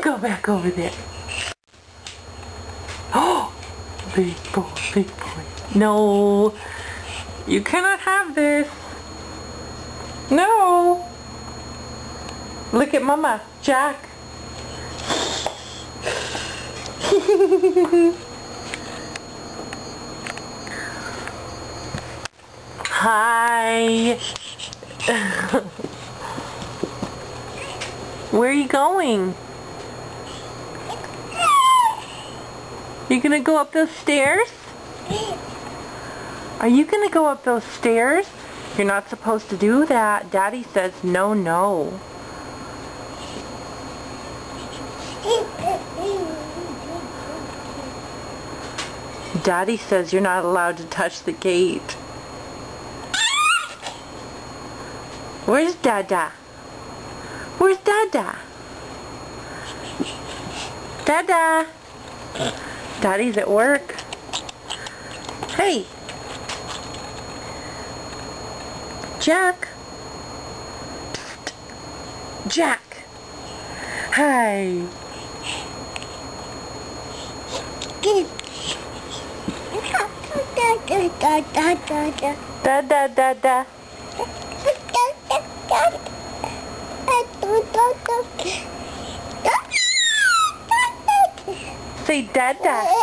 Go back over there. Oh, big boy, big boy. No, you cannot have this. No. Look at Mama, Jack. Hi. Where are you going? You gonna go up those stairs? Are you gonna go up those stairs? You're not supposed to do that. Daddy says no, no. Daddy says you're not allowed to touch the gate. Where's Dada? Where's Dada? Dada! Daddy's at work. Hey! Jack! Jack! Hi! Da da da da. Say dada.